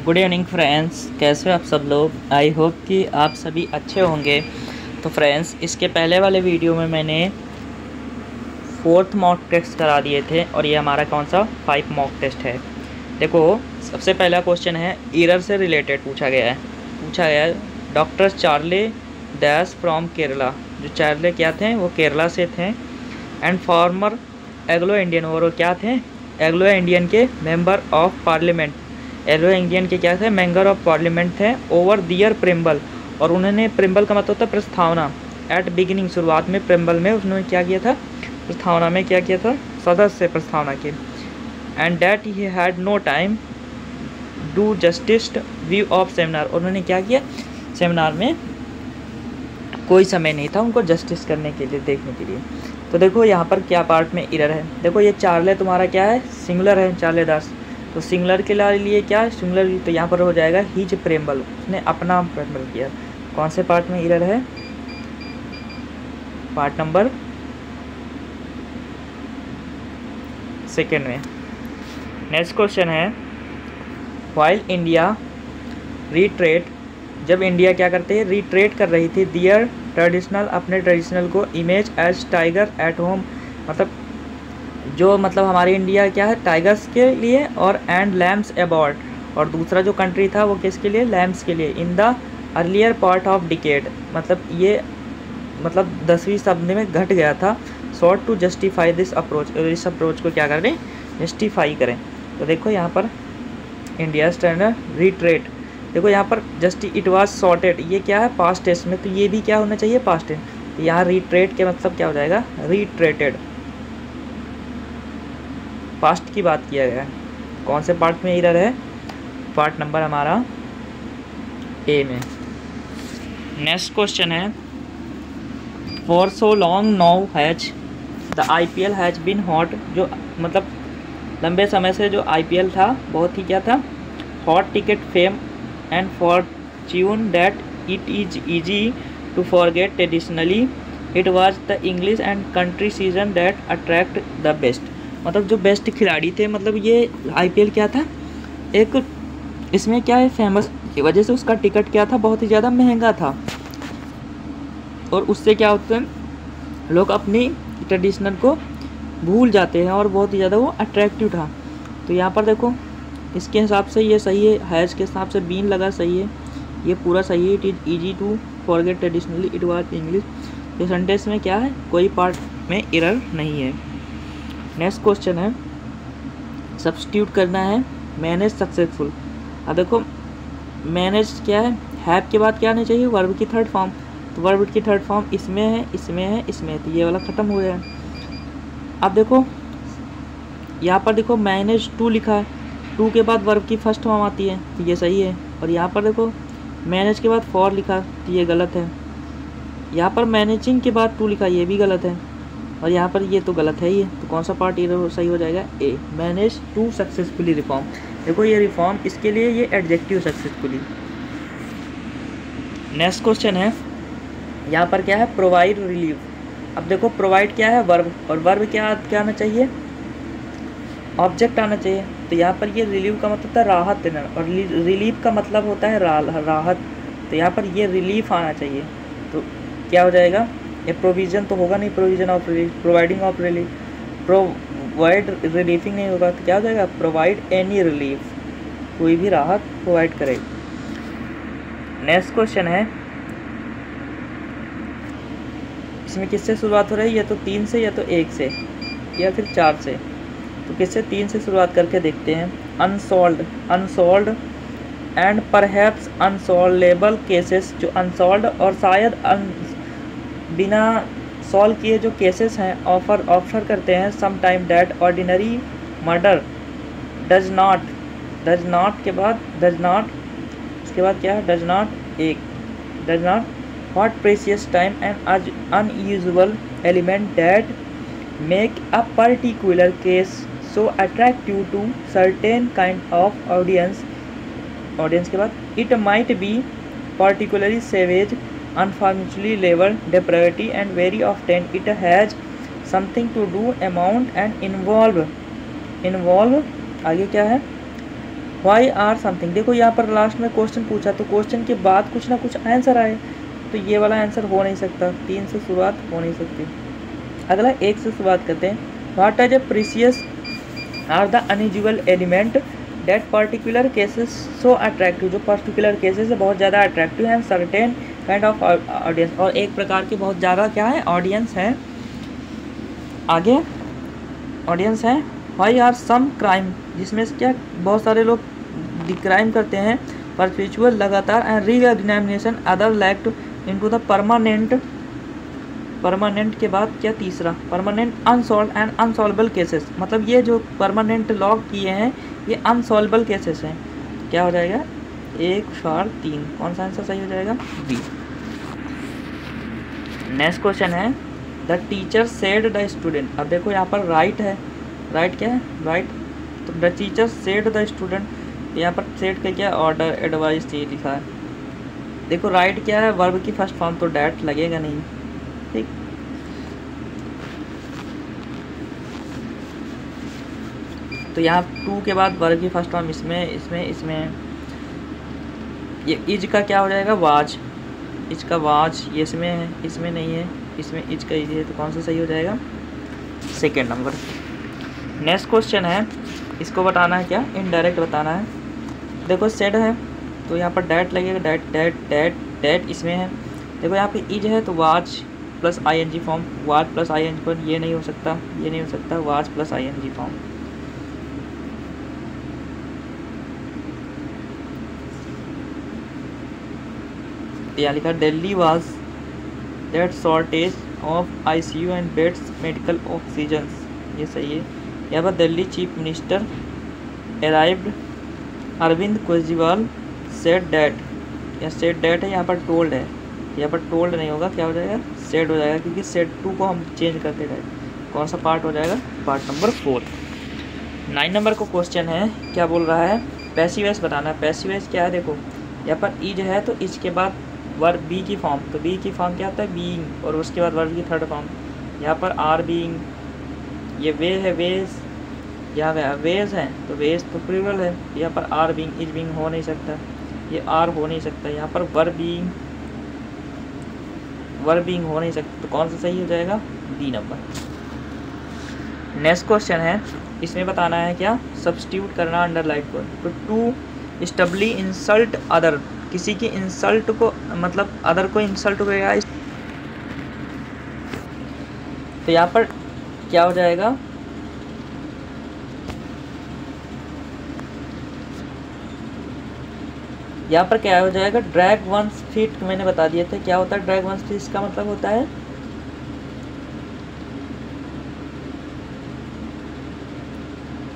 Good evening friends, कैसे हो आप सब लोग। आई होप कि आप सभी अच्छे होंगे। तो फ्रेंड्स, इसके पहले वाले वीडियो में मैंने 4th मॉक टेस्ट करा दिए थे और ये हमारा कौन सा 5 मॉक टेस्ट है। देखो, सबसे पहला क्वेश्चन है ईरर से रिलेटेड पूछा गया है। Doctor Charlie dash from Kerala. जो चार्ले क्या थे, वो केरला से थे। एंड फॉर्मर एग्लो इंडियन, और वो क्या थे, एग्लो इंडियन के मेंबर ऑफ पार्लियामेंट। एग्लो इंडियन के क्या थे, मेंबर ऑफ पार्लियामेंट थे। ओवर दियर प्रिम्बल, और उन्होंने प्रिम्बल का मतलब होता है प्रस्तावना। एट बिगिनिंग, शुरुआत में प्रिम्बल में उन्होंने क्या किया था, प्रस्तावना में क्या किया था, सदस्य प्रस्तावना के। And that he had no time do justice view of seminar. उन्होंने क्या किया, सेमिनार में कोई समय नहीं था उनको जस्टिस करने के लिए, देखने के लिए। तो देखो यहाँ पर क्या पार्ट में एरर है। देखो ये चार्ले तुम्हारा क्या है, सिंगुलर है, चार्ले दास। तो सिंगुलर के लिए क्या है, सिंगुलर, तो यहाँ पर हो जाएगा हीज प्रेम्बल, उसने अपना प्रेम्बल किया। कौन से पार्ट में एरर है, पार्ट नंबर 2 में। नेक्स्ट क्वेश्चन है, वाइल इंडिया रिट्रेट, जब इंडिया क्या करते हैं, रिट्रेट कर रही थी, दियर ट्रेडिशनल, अपने ट्रेडिशनल को, image as tiger at home, मतलब जो मतलब हमारी इंडिया क्या है, टाइगर्स के लिए, और एंड लैम्स अबॉर्ड, और दूसरा जो कंट्री था वो किसके लिए, लैम्स के लिए। In the earlier part of decade, मतलब ये मतलब 10वीं शताब्दी में घट गया था। Sought to justify this approach, और इस अप्रोच को क्या करें, जस्टिफाई करें। तो देखो यहाँ पर इंडिया स्टैंडर्ड रिट्रेट, देखो यहाँ पर जस्ट इट वाज सॉर्टेड, ये क्या है, पास्ट टेंस में, तो ये भी क्या होना चाहिए, पास्ट टेंस। तो यहाँ रिट्रेट के मतलब क्या हो जाएगा, रिट्रेटेड, पास्ट की बात किया गया है। कौन से पार्ट में एरर है, पार्ट नंबर हमारा ए में। नेक्स्ट क्वेश्चन है, for so long now has the IPL has been hot, जो मतलब लंबे समय से जो IPL था बहुत ही क्या था, hot ticket fame and fortune that it is easy to forget. Traditionally it was the English and country season that attract the best, मतलब जो बेस्ट खिलाड़ी थे, मतलब ये IPL क्या था, एक इसमें क्या है, फेमस की वजह से उसका टिकट क्या था, बहुत ही ज़्यादा महंगा था, और उससे क्या होता है, लोग अपनी ट्रेडिशनल को भूल जाते हैं, और बहुत ही ज़्यादा वो अट्रैक्टिव था। तो यहाँ पर देखो इसके हिसाब से ये सही है, हैज के हिसाब से बीन लगा सही है, ये पूरा सही है। It is easy to forget traditionally it was English, ये सेंटेंस में क्या है, कोई पार्ट में एरर नहीं है। नेक्स्ट क्वेश्चन है, सब्स्टिट्यूट करना है मैनेज सक्सेसफुल। अब देखो मैनेज क्या है, हैव के बाद क्या आना चाहिए, वर्ब की थर्ड फॉर्म, तो वर्ब की थर्ड फॉर्म इसमें है, इसमें है, इसमें है, तो ये वाला ख़त्म हो गया। अब देखो यहाँ पर देखो मैनेज टू लिखा है, टू के बाद वर्ब की फर्स्ट फॉर्म आती है, तो ये सही है। और यहाँ पर देखो मैनेज के बाद फॉर लिखा, तो ये गलत है। यहाँ पर मैनेजिंग के बाद टू लिखा, ये भी गलत है। और यहाँ पर ये तो गलत है ये, तो कौन सा पार्ट ये सही हो जाएगा, ए, मैनेज टू सक्सेसफुली रिफॉर्म। देखो ये रिफॉर्म, इसके लिए ये एडजेक्टिव सक्सेसफुली। नेक्स्ट क्वेश्चन है, यहाँ पर क्या है, प्रोवाइड रिलीफ। अब देखो प्रोवाइड क्या है, वर्ब, और वर्ब क्या आना चाहिए, ऑब्जेक्ट आना चाहिए। तो यहाँ पर ये रिलीव का मतलब होता है राहत देना, और रिलीफ का मतलब होता है राहत, तो यहाँ पर ये रिलीफ आना चाहिए। तो क्या हो जाएगा, ये प्रोविज़न तो होगा नहीं, provision of relief, providing of relief, provide relieving नहीं होगा, तो क्या हो जाएगा, प्रोवाइड एनी रिलीफ, कोई भी राहत प्रोवाइड करे। नेक्स्ट क्वेश्चन है, इसमें किससे शुरुआत हो रही है, या तो 3 से, या तो 1 से, या फिर 4 से। तो किससे, 3 से शुरुआत करके देखते हैं। अनसॉल्ड एंड परहैप्स अनसॉल्वेबल केसेस, जो अनसॉल्व और शायद बिना सॉल्व किए जो केसेस हैं, ऑफर करते हैं। Some time that ordinary murder does not के बाद डज नॉट, उसके बाद क्या है, does not what precious time and unusual element that make a particular case so attractive to certain kind of audience के बाद it might be particularly savage, unfortunately labor, depravity, and very often it has something to do amount and involve आगे क्या है, Y are something. देखो यहाँ पर last में question पूछा तो क्वेश्चन के बाद कुछ ना कुछ आंसर आए, तो ये वाला आंसर हो नहीं सकता, 3 से शुरुआत हो नहीं सकती। अगला 1 से शुरुआत करते हैं। What is a precious or the unusual element that particular cases so attractive. जो पर्टिकुलर केसेस है बहुत ज़्यादा अट्रैक्टिव हैं, सर्टेन काइंड ऑफ ऑडियंस, और एक प्रकार की बहुत ज़्यादा क्या है ऑडियंस है। आगे ऑडियंस है। वाई आर सम क्राइम, जिसमें से क्या बहुत सारे लोग क्राइम करते हैं, परपेचुअल लगातार, and reexamination other lacked into the permanent. Permanent के बाद क्या तीसरा, permanent unsolved and unsolvable cases, मतलब ये जो परमानेंट लॉक किए हैं ये अनसॉल्वेबल केसेस हैं। क्या हो जाएगा 1 4 3, कौन सा आंसर सही हो जाएगा बी। नेक्स्ट क्वेश्चन है the teacher said the student. अब देखो यहाँ पर राइट है, राइट क्या है राइट, तो the teacher said the student, यहाँ पर सेड का क्या ऑर्डर एडवाइस ये लिखा है। देखो राइट क्या है वर्ब की फर्स्ट फॉर्म, तो डैट लगेगा नहीं, ठीक। तो यहाँ 2 के बाद वर्ब की फर्स्ट फॉर्म इसमें ये इज का क्या हो जाएगा वाज, इज का वाज, ये इसमें है, इसमें नहीं है, इसमें इज का इज है, तो कौन सा सही हो जाएगा सेकेंड नंबर। नेक्स्ट क्वेश्चन है, इसको बताना है क्या इनडायरेक्ट बताना है। देखो सेड है तो यहाँ पर डैट लगेगा, डैट डैट डैट डैट इसमें है। देखो यहाँ पे इज है तो was plus ING form, was plus ING form, ये नहीं हो सकता, ये नहीं हो सकता, वाज प्लस आईएनजी फॉर्म। यहाँ लिखा Delhi was that shortage of ICU and beds medical oxygen, ये सही है। यहाँ पर Delhi chief minister arrived Arvind Kejriwal said that, या सेड डैट है, यहाँ पर टोल्ड है, यहाँ पर टोल्ड नहीं होगा, क्या हो जाएगा सेड हो जाएगा, क्योंकि सेड 2 को हम चेंज करते रहे। कौन सा पार्ट हो जाएगा पार्ट नंबर 4। 9 नंबर को क्वेश्चन है, क्या बोल रहा है पैसिव वॉइस बताना है। पैसिव वॉइस क्या है, देखो यहाँ पर इज है तो इज के बाद वर्ब बी की फॉर्म, तो बी की फॉर्म क्या होता है बीइंग, और उसके बाद वर्ब की थर्ड फॉर्म। यहाँ पर आर बीइंग, ये वे है वेज, यहाँ वेज है तो वेज तो प्लूरल है, यहाँ पर आर बीइंग इज बीइंग हो नहीं सकता, ये आर हो नहीं सकता, यहाँ पर वर्ब बीइंग हो नहीं सकता, तो कौन सा सही हो जाएगा बी नंबर। नेक्स्ट क्वेश्चन है, इसमें बताना है क्या सब्स्टिट्यूट करना अंडरलाइन को। तो टू स्टबली इंसल्ट अदर, किसी की इंसल्ट को मतलब अदर को इंसल्ट हो गया, तो यहाँ पर क्या हो जाएगा यहाँ पर क्या हो जाएगा ड्रैग वंस फीट, मैंने बता दिया था क्या होता है ड्रैग वंस फीट, इसका मतलब होता है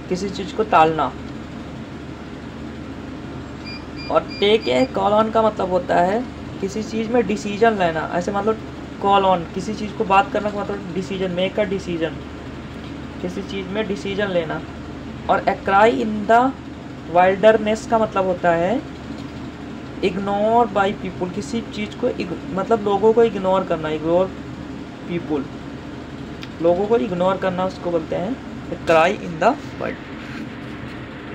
किसी चीज को टालना, और टेक ए कॉल ऑन का मतलब होता है किसी चीज़ में डिसीजन लेना। ऐसे मतलब कॉल ऑन किसी चीज़ को बात करना का मतलब डिसीजन, मेक अ डिसीजन, किसी चीज़ में डिसीजन लेना। और एक्राई इन द वाइल्डरनेस का मतलब होता है इग्नोर बाय पीपुल, किसी चीज़ को मतलब लोगों को इग्नोर करना, इग्नोर पीपुल, लोगों को इग्नोर करना उसको बोलते हैं a cry in the wild.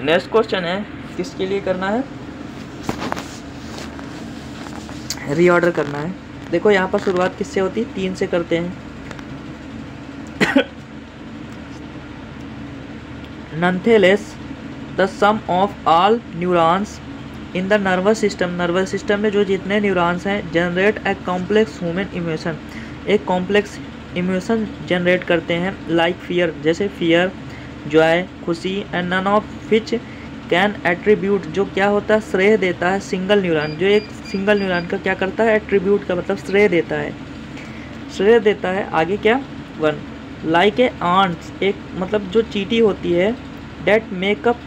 Next question है किसके लिए करना है रीऑर्डर करना है। देखो यहाँ पर शुरुआत किससे होती है 3 से करते हैं। Nonetheless the sum of all neurons in the nervous system, nervous system में जो जितने न्यूरॉन्स हैं generate a complex human emotion, एक कॉम्प्लेक्स इमोशन जनरेट करते हैं लाइक फियर, जैसे फियर, जॉय, खुशी, and none of which can attribute, जो क्या होता है श्रेय देता है सिंगल न्यूरॉन, जो एक सिंगल न्यूरॉन का क्या करता है एट्रीब्यूट का मतलब श्रेय देता है, श्रेय देता है। आगे क्या 1 लाइक ए आंट्स, एक मतलब जो चींटी होती है that make up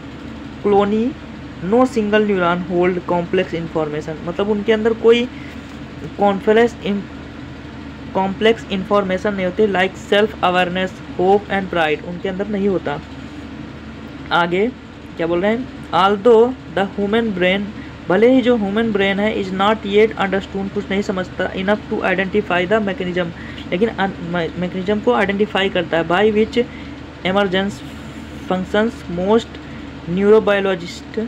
colony no single neuron hold complex information, मतलब उनके अंदर कोई कॉम्प्लेक्स इन्फॉर्मेशन नहीं होती, like self awareness, hope and pride उनके अंदर नहीं होता। आगे क्या बोल रहे हैं आल्दो द ह्यूमन ब्रेन, भले ही जो ह्यूमन ब्रेन है इज नॉट येट अंडरस्टूड, कुछ नहीं समझता, enough to identify the mechanism, लेकिन मैकेनिज्म को आइडेंटिफाई करता है, by which emergence functions most neurobiologist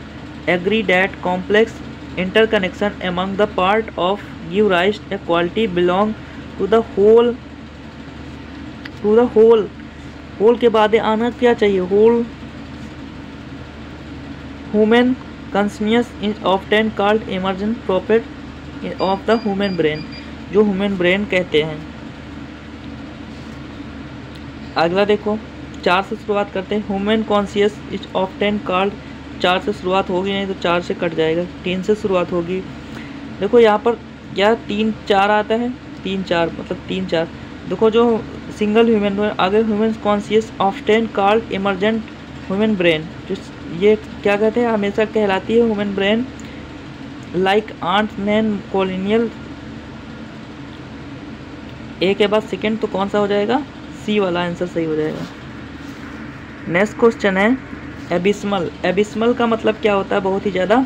agree that complex interconnection among the part of give rise a quality belong to the whole whole के बाद आना क्या चाहिए, whole human conscious is often called emergent property of the human brain, जो human brain कहते हैं। अगला देखो 4 से शुरुआत करते हैं। Human conscious is often called, 4 से शुरुआत होगी नहीं तो 4 से कट जाएगा, 3 से शुरुआत होगी। देखो यहाँ पर क्या 3 4 आता है, 3 4 मतलब 3 4। देखो जो सिंगल ह्यूमन आगे human conscious often called emergent human brain, जो ये क्या कहते हैं हमेशा कहलाती है human brain like ant man colonial. A के बाद सेकेंड तो कौन सा हो जाएगा, सी वाला आंसर सही हो जाएगा। नेक्स्ट क्वेश्चन है एबिस्मल। एबिस्मल का मतलब क्या होता है, बहुत ही ज़्यादा,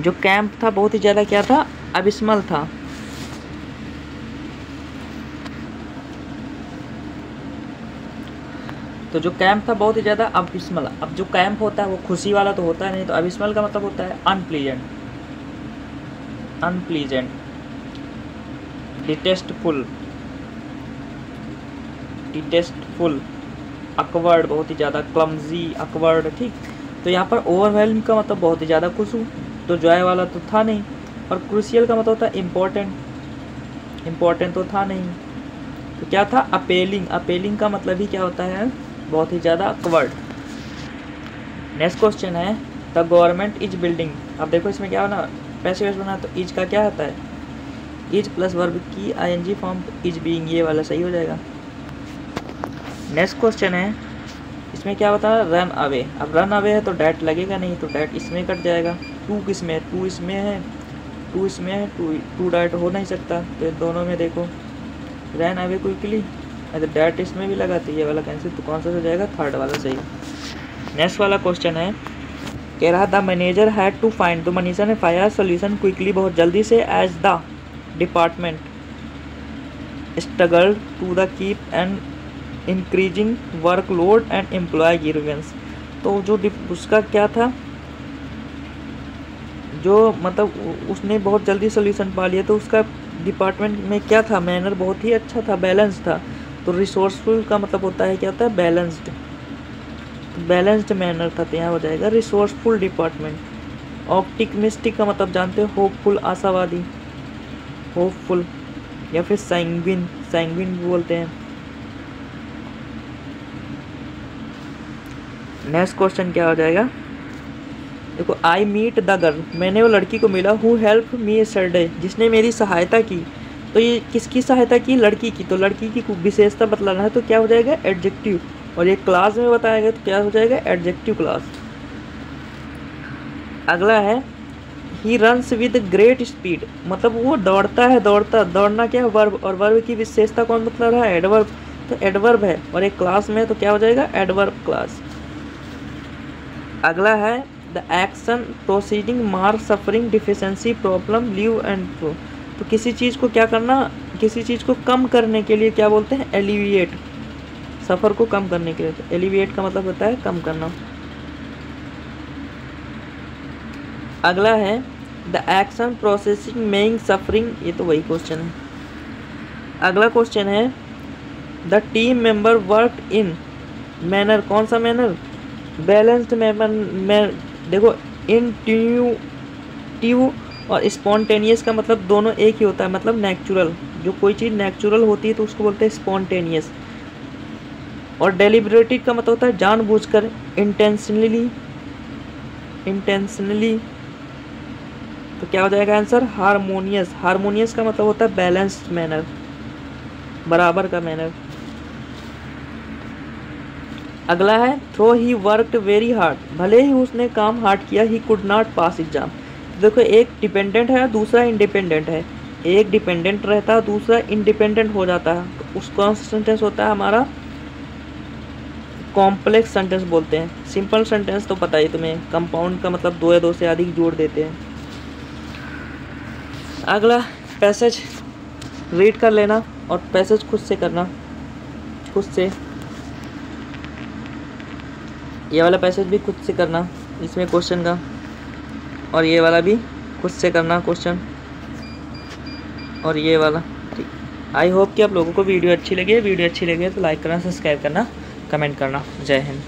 जो कैंप था बहुत ही ज़्यादा क्या था, एबिस्मल था। तो जो कैंप था बहुत ही ज़्यादा एबिस्मल। अब जो कैंप होता है वो खुशी वाला तो होता है नहीं, तो एबिस्मल का मतलब होता है अनप्लीजेंट, अनप्लीजेंट, डिटेस्टफुल, डिटेस्टफुल, अकवर्ड बहुत ही ज़्यादा, क्लमजी, अकवर्ड, ठीक। तो यहाँ पर ओवरवेलम का मतलब बहुत ही ज़्यादा खुश हूँ, तो जॉय वाला तो था नहीं। और क्रूशियल का मतलब होता है इम्पोर्टेंट, इम्पोर्टेंट तो था नहीं, तो क्या था, अपेलिंग। अपेलिंग का मतलब ही क्या होता है, बहुत ही ज़्यादा अकवर्ड। नेक्स्ट क्वेश्चन है द गवर्नमेंट इज बिल्डिंग। अब देखो इसमें क्या होना, पैसे वैसे बना, तो इज का क्या होता है, इज प्लस वर्ब की आईएनजी फॉर्म, इज बीइंग, ये वाला सही हो जाएगा। नेक्स्ट क्वेश्चन है इसमें क्या होता है, रन अवे। अब रन अवे है तो डैट लगेगा नहीं, तो डैट इसमें कट जाएगा। टू किसमें, टू इसमें है, टू इसमें है, टू डैट हो नहीं सकता, तो दोनों में देखो रन अवे क्विकली, अगर डैट इसमें भी लगा तो ये वाला कैंसिल, तो कौन सा हो जाएगा, थर्ड वाला सही। नेक्स्ट वाला क्वेश्चन है कह रहा the manager had to find, तो मनीषा ने पाया सोल्यूशन क्विकली, बहुत जल्दी से, as the department struggle to the keep and increasing workload and employ grievance. तो जो उसका क्या था, जो मतलब उसने बहुत जल्दी सोल्यूशन पा लिया, तो उसका डिपार्टमेंट में क्या था, मैनर बहुत ही अच्छा था, बैलेंस था। तो रिसोर्सफुल का मतलब होता है क्या होता है, बैलेंस्ड, बैलेंस्ड मैनर था, तो यहाँ हो जाएगा रिसोर्सफुल डिपार्टमेंट। ऑप्टिमिस्टिक का मतलब जानते हो, होपफुल, आशावादी, होपफुल, या फिर सैंग्विन, सैंग्विन भी बोलते हैं। नेक्स्ट क्वेश्चन क्या हो जाएगा, देखो आई मीट द गर्ल, मैंने वो लड़की को मिला, हु हेल्प मी यस्टरडे, जिसने मेरी सहायता की। तो ये किसकी सहायता की, लड़की की, तो लड़की की विशेषता बतलाना है, तो क्या हो जाएगा, एडजेक्टिव। और ये क्लास में बताया गया तो क्या हो जाएगा, एडजेक्टिव क्लास। अगला है he runs with great speed, मतलब वो दौड़ता है, दौड़ना क्या है, वर्ब, और वर्ब की विशेषता कौन बतला रहा है, एडवर्ब, तो एडवर्ब है। और एक क्लास में तो क्या हो जाएगा, एडवर्ब क्लास। अगला है the action proceeding mark suffering deficiency problem leave and pro, तो किसी चीज़ को क्या करना, किसी चीज़ को कम करने के लिए क्या बोलते हैं, एलिविएट, सफ़र को कम करने के लिए। तो एलिविएट का मतलब होता है कम करना। अगला है द एक्शन प्रोसेसिंग मेइंग सफरिंग, ये तो वही क्वेश्चन है। अगला क्वेश्चन है the team member work in manner, कौन सा मैनर, बैलेंस्ड मैनर। देखो इंट्यूटिव और स्पॉन्टेनियस का मतलब दोनों एक ही होता है, मतलब नेचुरल, जो कोई चीज़ नेचुरल होती है तो उसको बोलते हैं स्पॉन्टेनियस। और डेलिबरेटेड का मतलब होता है जानबूझकर, इंटेंशनली, इंटेंशनली, तो क्या हो जाएगा आंसर, हारमोनियस। हारमोनियस का मतलब होता है बैलेंस्ड मैनर, बराबर का मैनर। अगला है though he worked very hard, भले ही उसने काम हार्ड किया, he could not pass exam. देखो एक डिपेंडेंट है, दूसरा इंडिपेंडेंट है, एक डिपेंडेंट रहता है, दूसरा इंडिपेंडेंट हो जाता है, तो उसका सेंटेंस होता है हमारा कॉम्प्लेक्स सेंटेंस बोलते हैं। सिंपल सेंटेंस तो पता ही तुम्हें, कंपाउंड का मतलब दो या दो से अधिक जोड़ देते हैं। अगला पैसेज रीड कर लेना और पैसेज खुद से करना, खुद से। ये वाला पैसेज भी खुद से करना इसमें क्वेश्चन का, और ये वाला भी खुद से करना क्वेश्चन, और ये वाला। ठीक, आई होप कि आप लोगों को वीडियो अच्छी लगी है। वीडियो अच्छी लगी है तो लाइक करना, सब्सक्राइब करना, कमेंट करना। जय हिंद।